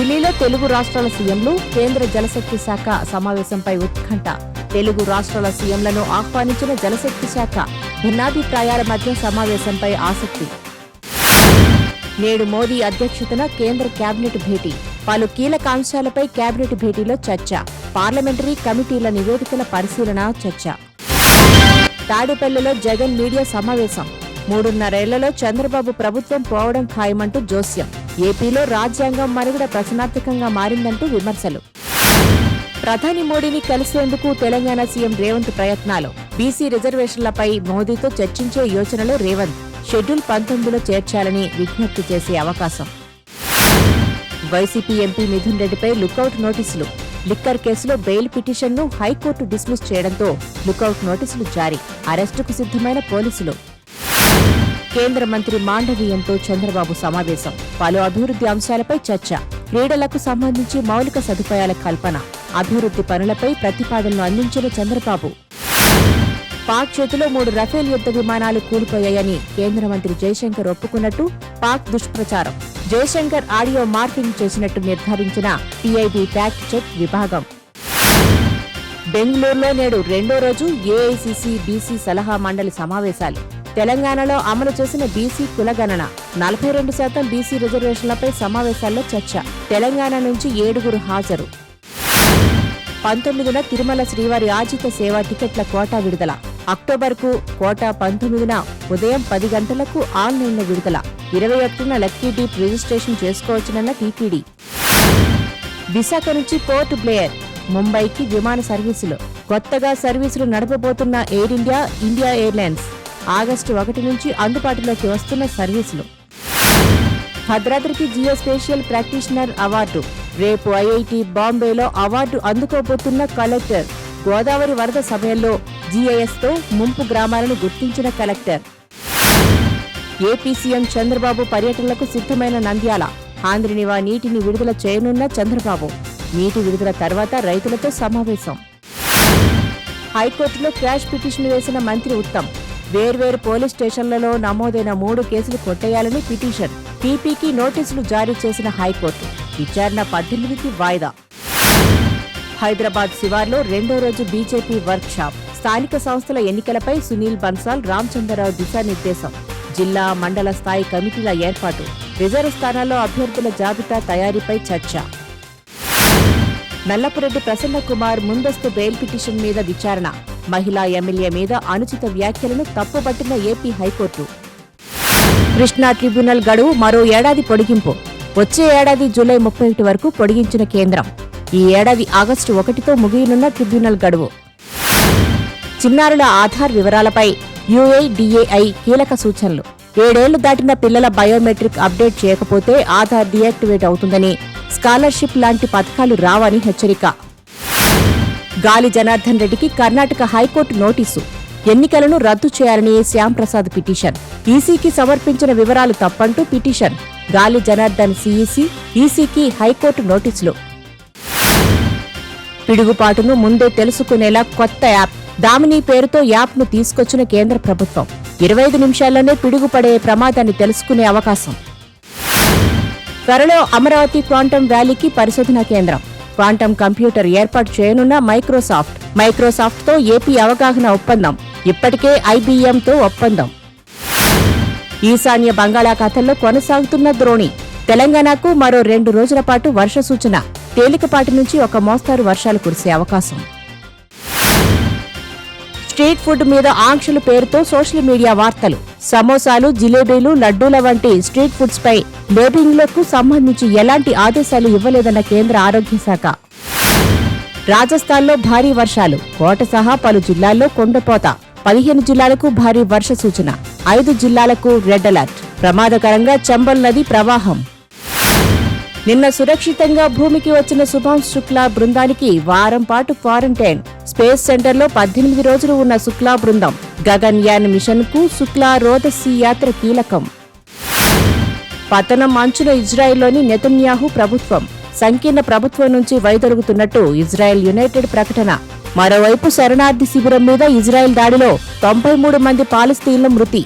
ఢిల్లీలో తెలుగు రాష్ట్రాల సీఎంలు, కేంద్ర జలశక్తి శాఖ సమావేశంపై ఉత్కంఠ. తెలుగు రాష్ట్రాల సీఎంలను ఆహ్వానించిన జలశక్తి శాఖ. భిన్నాభిప్రాయాల మధ్య సమావేశంపై ఆసక్తి. నేడు మోదీ అధ్యక్షతన కేంద్ర కేబినెట్ భేటీ. పలు కీలక అంశాలపై కేబినెట్ భేటీలో చర్చ. పార్లమెంటరీ కమిటీల నివేదికల పరిశీలన, చర్చ. తాడేపల్లిలో జగన్ మీడియా సమావేశం. 3.5 చంద్రబాబు ప్రభుత్వం పోవడం ఖాయమంటూ జోస్యం. ఏపీలో రాజ్యాంగం మనుగడ ప్రశ్నార్థకంగా మారిందంటూ విమర్శలు. ప్రధాని మోడీని కలిసేందుకు తెలంగాణ సీఎం రేవంత్ ప్రయత్నాలు. బీసీ రిజర్వేషన్లపై మోదీతో చర్చించే యోచనలో రేవంత్. షెడ్యూల్ 19లో చేర్చాలని విజ్ఞప్తి చేసే అవకాశం. వైసీపీ ఎంపీ మిథున్ రెడ్డిపై లుకౌట్ నోటీసులు. లిక్కర్ కేసులో బెయిల్ పిటిషన్ను హైకోర్టు డిస్మిస్ చేయడంతో లుకౌట్ నోటీసులు జారీ. అరెస్టుకు సిద్ధమైన పోలీసులు. కేంద్ర మంత్రి మాండవీయంతో చంద్రబాబు సమావేశం. పలు అభివృద్ధి అంశాలపై చర్చ. క్రీడలకు సంబంధించి మౌలిక సదుపాయాల కల్పన, అభివృద్ధి పనులపై ప్రతిపాదనలు అందించిన చంద్రబాబు. పాక్ చేతిలో 3 రఫేల్ యుద్ధ విమానాలు కూలిపోయాయని కేంద్ర మంత్రి జైశంకర్ ఒప్పుకున్నట్టు పాక్ దుష్ప్రచారం. జైశంకర్ ఆడియో మార్ఫింగ్ చేసినట్టు నిర్ధారించిన పీఐబీ ఫ్యాక్ట్ చెక్ విభాగం. బెంగళూరులో నేడు 2వ రోజు ఏఐసీసీ బీసీ సలహా మండలి సమావేశాలు. తెలంగాణలో అమలు చేసిన బీసీ కులగణన. 42% బీసీ రిజర్వేషన్లపై సమావేశాల్లో చర్చ. తెలంగాణ నుంచి 7 హాజరు. 19న తిరుమల శ్రీవారి ఆజిత సేవా టికెట్ల కోటా విడుదల. అక్టోబర్కు కోటా 19న ఉదయం 10 గంటలకు ఆన్లైన్లో విడుదల. 21న లక్కీ డీప్ రిజిస్ట్రేషన్ చేసుకోవచ్చునన్న టీటీడీ. విశాఖ నుంచి పోర్ట్ బ్లేయర్, ముంబైకి విమాన సర్వీసులు. కొత్తగా సర్వీసులు నడపబోతున్న ఎయిర్ ఇండియా, ఇండియా ఎయిర్లైన్స్. ఆగస్టు 1 నుంచి అందుబాటులోకి వస్తున్న సర్వీసులు. భద్రాద్రికి జియోస్పేషియల్ ప్రాక్టీషనర్ అవార్డు. రేపు ఐఐటి బాంబేలో అవార్డు అందుకోబోతున్న కలెక్టర్. గోదావరి వరద సమయంలో జీఐఎస్తో ముంపు గ్రామాలను గుర్తించిన కలెక్టర్. ఏపీ సీఎం చంద్రబాబు పర్యటనలకు సిద్ధమైన నంద్యాల. ఆంధ్రనివా నీటిని విడుదల చేయనున్న చంద్రబాబు. నీటి విడుదల తర్వాత రైతులతో సమావేశం. హైకోర్టులో క్రాష్ పిటిషన్ వేసిన మంత్రి ఉత్తమ్. వేర్వేరు పోలీస్ స్టేషన్లలో నమోదైన 3 కేసులు కొట్టేయాలని పిటిషన్. పీపీకి నోటీసులు జారీ చేసిన హైకోర్టు. విచారణ 18కి వాయిదా. హైదరాబాద్ శివార్లో 2వ రోజు బీజేపీ వర్క్ షాప్. స్థానిక సంస్థల ఎన్నికలపై సునీల్ బన్సాల్, రామచంద్రరావు దిశానిర్దేశం. జిల్లా, మండల స్థాయి కమిటీల ఏర్పాటు. రిజర్వ్ స్థానాల్లో అభ్యర్థుల జాబితా తయారీపై చర్చ. నల్లపురెడ్డి ప్రసన్నకుమార్ ముందస్తు బెయిల్ పిటిషన్ మీద విచారణ. మహిళా ఎమ్మెల్యే మీద అనుచిత వ్యాఖ్యలను తప్పుబట్టిన ఏపీ హైకోర్టు. కృష్ణా ట్రిబ్యునల్ గడువు మరో ఏడాది పొడిగింపు. వచ్చే ఏడాది జూలై 31 వరకు పొడిగించిన కేంద్రం. ఈ ఏడాది ఆగస్టు 1తో ముగియనున్న ట్రిబ్యునల్ గడువు. చిన్నారుల ఆధార్ వివరాలపై యుఐడిఏఐ కీలక సూచనలు. 7 ఏళ్లు దాటిన పిల్లల బయోమెట్రిక్ అప్డేట్ చేయకపోతే ఆధార్ డియాక్టివేట్ అవుతుందని, స్కాలర్షిప్ లాంటి పథకాలు రావని హెచ్చరిక. గాలి జనార్దన్ రెడ్డికి కర్ణాటక హైకోర్టు నోటీసు. ఎన్నికలను రద్దు చేయాలని శ్యాంప్రసాద్ పిటిషన్. ఈసీకి సమర్పించిన వివరాలు తప్పంటూ పిటిషన్. గాలి జనార్దన్ సీఈసీ, ఈసీకి హైకోర్టు నోటీసులు. పిడుగుపాటును ముందే తెలుసుకునేలా కొత్త యాప్. దామిని పేరుతో యాప్ను తీసుకొచ్చిన కేంద్ర ప్రభుత్వం. 25 నిమిషాల్లోనే పిడుగుపడే ప్రమాదాన్ని తెలుసుకునే అవకాశం. త్వరలో అమరావతి క్వాంటం వ్యాలీకి పరిశోధనా కేంద్రం. క్వాంటం కంప్యూటర్ ఏర్పాటు చేయనున్న మైక్రోసాఫ్ట్తో ఏపీ అవగాహన ఒప్పందం. ఇప్పటికే ఐబీఎంతో ఒప్పందం. ఈశాన్య బంగాళాఖాతంలో కొనసాగుతున్న ద్రోణి. తెలంగాణకు మరో 2 రోజుల పాటు వర్ష సూచన. తేలికపాటి నుంచి ఒక మోస్తారు వర్షాలు కురిసే అవకాశం. స్ట్రీట్ ఫుడ్ మీద ఆంక్షల పేరుతో సోషల్ మీడియా వార్తలు. సమోసాలు, జిలేబీలు, లడ్డూల వంటి స్ట్రీట్ ఫుడ్స్ పై లేబింగ్లకు సంబంధించి ఎలాంటి ఆదేశాలు ఇవ్వలేదన్న కేంద్ర ఆరోగ్య శాఖ. రాజస్థాన్లో భారీ వర్షాలు. కోట సహా పలు జిల్లాల్లో కుండపోత. 15 జిల్లాలకు భారీ వర్ష సూచన. 5 జిల్లాలకు రెడ్ అలర్ట్. ప్రమాదకరంగా చంబల్ నది ప్రవాహం. నిన్న సురక్షితంగా భూమికి వచ్చిన శుభాంశ్ శుక్లా బృందానికి వారం పాటు క్వారంటైన్. స్పేస్ సెంటర్లో 18 రోజులు ఉన్న శుక్లా బృందం. గగన్యాన్ మిషన్కు శుక్లా రోదసీ యాత్ర కీలకం. పతనం అంచున ఇజ్రాయెల్లోని నెతన్యాహు ప్రభుత్వం. సంకీర్ణ ప్రభుత్వం నుంచి వైదొలుగుతున్నట్టు ఇజ్రాయెల్ యునైటెడ్ ప్రకటన. మరోవైపు శరణార్థి శిబిరం మీద ఇజ్రాయెల్ దాడిలో 93 మంది పాలస్తీన్ల మృతి.